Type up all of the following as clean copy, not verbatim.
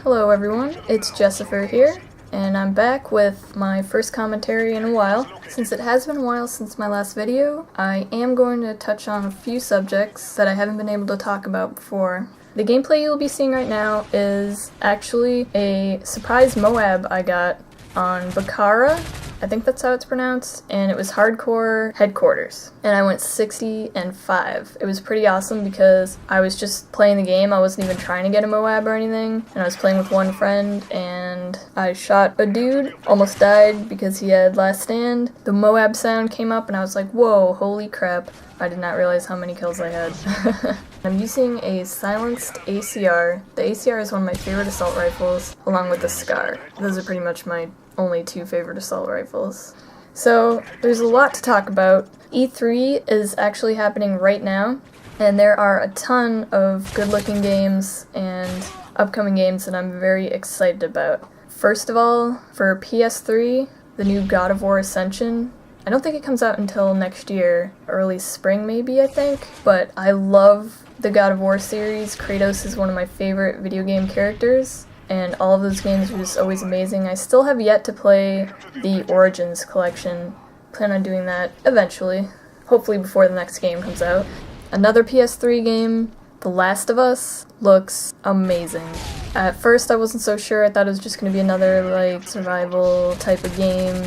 Hello everyone, it's Jessiferr here, and I'm back with my first commentary in a while. Since it has been a while since my last video, I am going to touch on a few subjects that I haven't been able to talk about before. The gameplay you'll be seeing right now is actually a surprise Moab I got on Bakara, I think that's how it's pronounced, and it was hardcore headquarters. And I went 60 and 5. It was pretty awesome because I was just playing the game, I wasn't even trying to get a Moab or anything, and I was playing with one friend, and I shot a dude, almost died because he had last stand. The Moab sound came up and I was like, whoa, holy crap. I did not realize how many kills I had. I'm using a silenced ACR. The ACR is one of my favorite assault rifles, along with the SCAR. Those are pretty much my only two favorite assault rifles. So, there's a lot to talk about. E3 is actually happening right now, and there are a ton of good-looking games and upcoming games that I'm very excited about. First of all, for PS3, the new God of War Ascension. I don't think it comes out until next year, early spring maybe, I think, but I love the God of War series. Kratos is one of my favorite video game characters, and all of those games are just always amazing. I still have yet to play the Origins collection. Plan on doing that eventually, hopefully before the next game comes out. Another PS3 game, The Last of Us, looks amazing. At first I wasn't so sure, I thought it was just going to be another like survival type of game,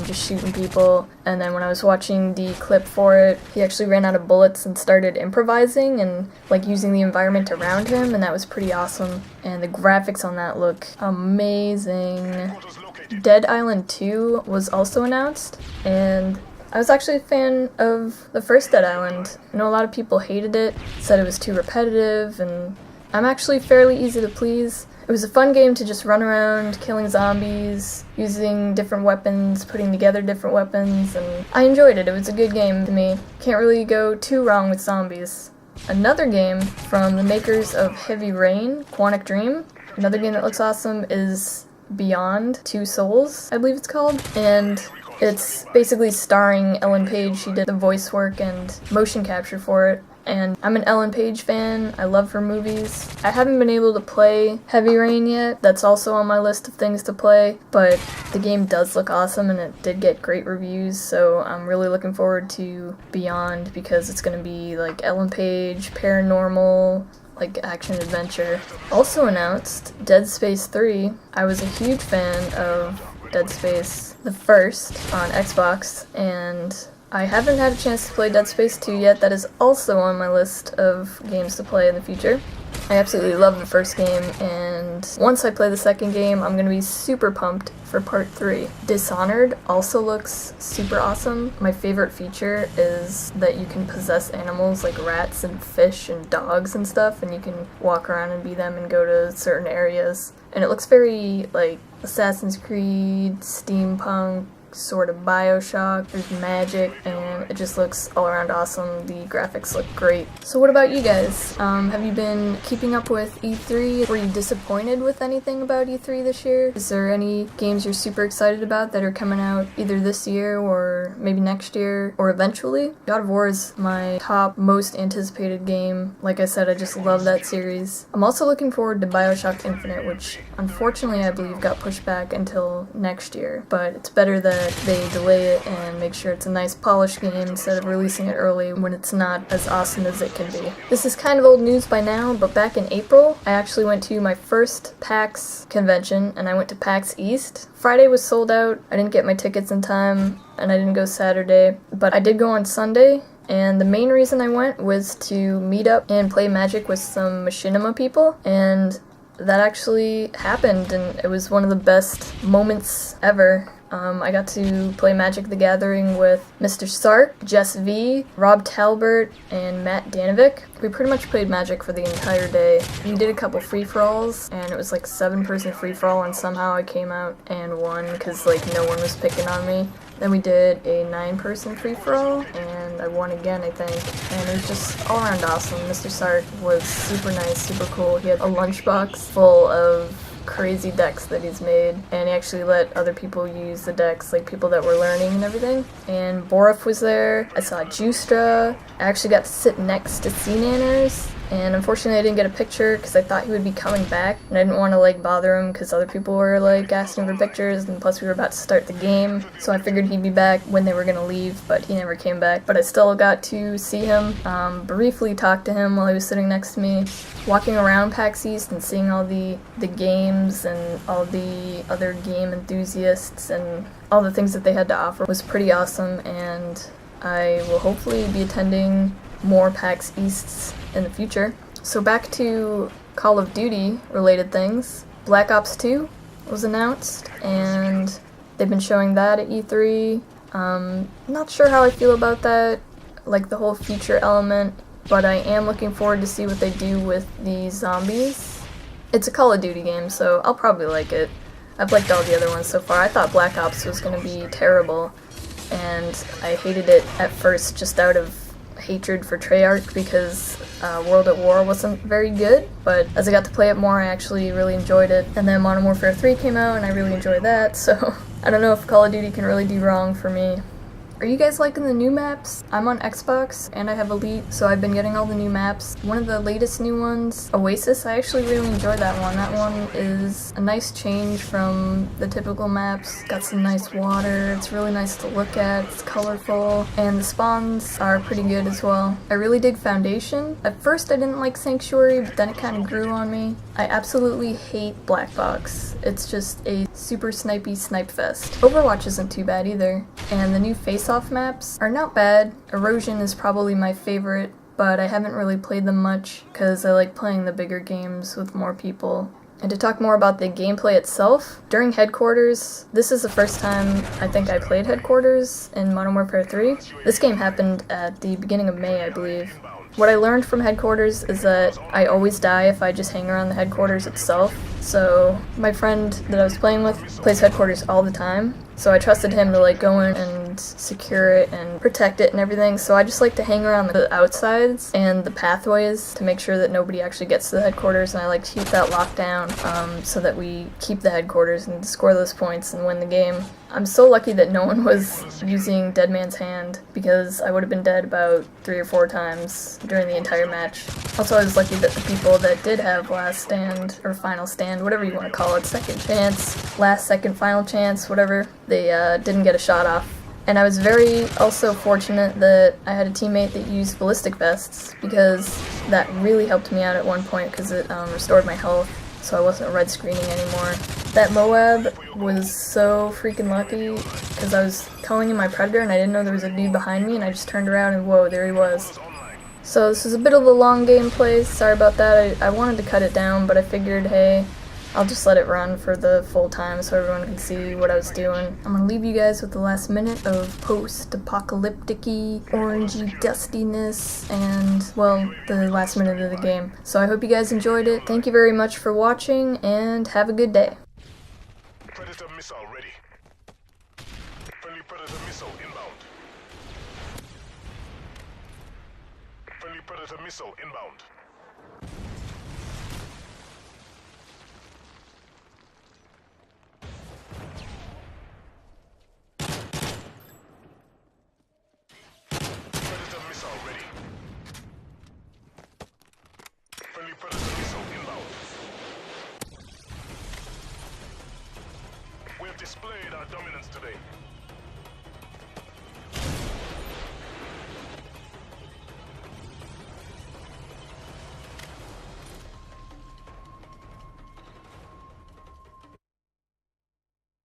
just shooting people, and then when I was watching the clip for it, he actually ran out of bullets and started improvising and like using the environment around him, and that was pretty awesome, and the graphics on that look amazing. Dead Island 2 was also announced, and I was actually a fan of the first Dead Island. I know a lot of people hated it, said it was too repetitive, and I'm actually fairly easy to please. It was a fun game to just run around, killing zombies, using different weapons, putting together different weapons, and I enjoyed it. It was a good game to me. Can't really go too wrong with zombies. Another game from the makers of Heavy Rain, Quantic Dream. Another game that looks awesome is Beyond Two Souls, I believe it's called, and it's basically starring Ellen Page. She did the voice work and motion capture for it. And I'm an Ellen Page fan, I love her movies. I haven't been able to play Heavy Rain yet, that's also on my list of things to play, but the game does look awesome and it did get great reviews, so I'm really looking forward to Beyond because it's gonna be like Ellen Page, paranormal, like action-adventure. Also announced, Dead Space 3. I was a huge fan of Dead Space the first on Xbox, and I haven't had a chance to play Dead Space 2 yet. That is also on my list of games to play in the future. I absolutely love the first game, and once I play the second game, I'm gonna be super pumped for part 3. Dishonored also looks super awesome. My favorite feature is that you can possess animals like rats and fish and dogs and stuff, and you can walk around and be them and go to certain areas. And it looks very like Assassin's Creed, steampunk, sort of Bioshock. There's magic, and it just looks all around awesome. The graphics look great. So what about you guys? Have you been keeping up with E3? Were you disappointed with anything about E3 this year? Is there any games you're super excited about that are coming out either this year or maybe next year or eventually? God of War is my top most anticipated game. Like I said, I just love that series. I'm also looking forward to Bioshock Infinite, which unfortunately I believe got pushed back until next year, but it's better that they delay it and make sure it's a nice polished game instead of releasing it early when it's not as awesome as it can be. This is kind of old news by now, but back in April, I actually went to my first PAX convention, and I went to PAX East. Friday was sold out, I didn't get my tickets in time, and I didn't go Saturday, but I did go on Sunday. And the main reason I went was to meet up and play Magic with some Machinima people, and that actually happened, and it was one of the best moments ever. I got to play Magic the Gathering with Mr. Sark, Jess V, Rob Talbert, and Matt Danovic. We pretty much played Magic for the entire day. We did a couple free-for-alls, and it was like 7-person free-for-all, and somehow I came out and won because like no one was picking on me. Then we did a 9-person free-for-all, and I won again, I think. And it was just all around awesome. Mr. Sark was super nice, super cool. He had a lunchbox full of crazy decks that he's made, and he actually let other people use the decks, like people that were learning and everything. And Borif was there. I saw Justra. I actually got to sit next to Sea Nanners, and unfortunately I didn't get a picture because I thought he would be coming back, and I didn't want to like bother him because other people were like asking for pictures, and plus we were about to start the game, so I figured he'd be back when they were gonna leave, but he never came back. But I still got to see him, briefly talk to him while he was sitting next to me. Walking around PAX East and seeing all the games and all the other game enthusiasts and all the things that they had to offer was pretty awesome, and I will hopefully be attending more PAX Easts in the future. So back to Call of Duty related things. Black Ops 2 was announced, and they've been showing that at E3. Not sure how I feel about that, like the whole future element, but I am looking forward to see what they do with the zombies. It's a Call of Duty game, so I'll probably like it. I've liked all the other ones so far. I thought Black Ops was going to be terrible, and I hated it at first just out of hatred for Treyarch because World at War wasn't very good, but as I got to play it more, I actually really enjoyed it. And then Modern Warfare 3 came out, and I really enjoyed that, so I don't know if Call of Duty can really do wrong for me. Are you guys liking the new maps? I'm on Xbox, and I have Elite, so I've been getting all the new maps. One of the latest new ones, Oasis, I actually really enjoyed that one. That one is a nice change from the typical maps. Got some nice water, it's really nice to look at, it's colorful, and the spawns are pretty good as well. I really dig Foundation. At first I didn't like Sanctuary, but then it kind of grew on me. I absolutely hate Black Box. It's just a super snipey snipe fest. Overwatch isn't too bad either, and the new face-off maps are not bad. Erosion is probably my favorite, but I haven't really played them much because I like playing the bigger games with more people. And to talk more about the gameplay itself, during Headquarters, this is the first time I think I played Headquarters in Modern Warfare 3. This game happened at the beginning of May, I believe. What I learned from Headquarters is that I always die if I just hang around the Headquarters itself. So my friend that I was playing with plays Headquarters all the time, so I trusted him to like go in and secure it and protect it and everything. So I just like to hang around the outsides and the pathways to make sure that nobody actually gets to the Headquarters, and I like to keep that locked down so that we keep the Headquarters and score those points and win the game. I'm so lucky that no one was using Dead Man's Hand, because I would have been dead about 3 or 4 times during the entire match. Also, I was lucky that the people that did have Last Stand, or Final Stand, whatever you want to call it, Second Chance, Last Second Final Chance, whatever, they didn't get a shot off. And I was very also fortunate that I had a teammate that used ballistic vests, because that really helped me out at one point because it restored my health, so I wasn't red screening anymore. That Moab was so freaking lucky because I was calling in my Predator and I didn't know there was a dude behind me, and I just turned around and whoa, there he was. So this is a bit of a long gameplay, sorry about that. I wanted to cut it down, but I figured, hey, I'll just let it run for the full time so everyone can see what I was doing. I'm gonna leave you guys with the last minute of post-apocalyptic-y, orangey dustiness, and, well, the last minute of the game. So I hope you guys enjoyed it. Thank you very much for watching, and have a good day. Predator missile ready. Friendly Predator missile inbound. Friendly Predator missile inbound. Predator missile ready. Friendly Predator missile inbound. We have displayed our dominance today.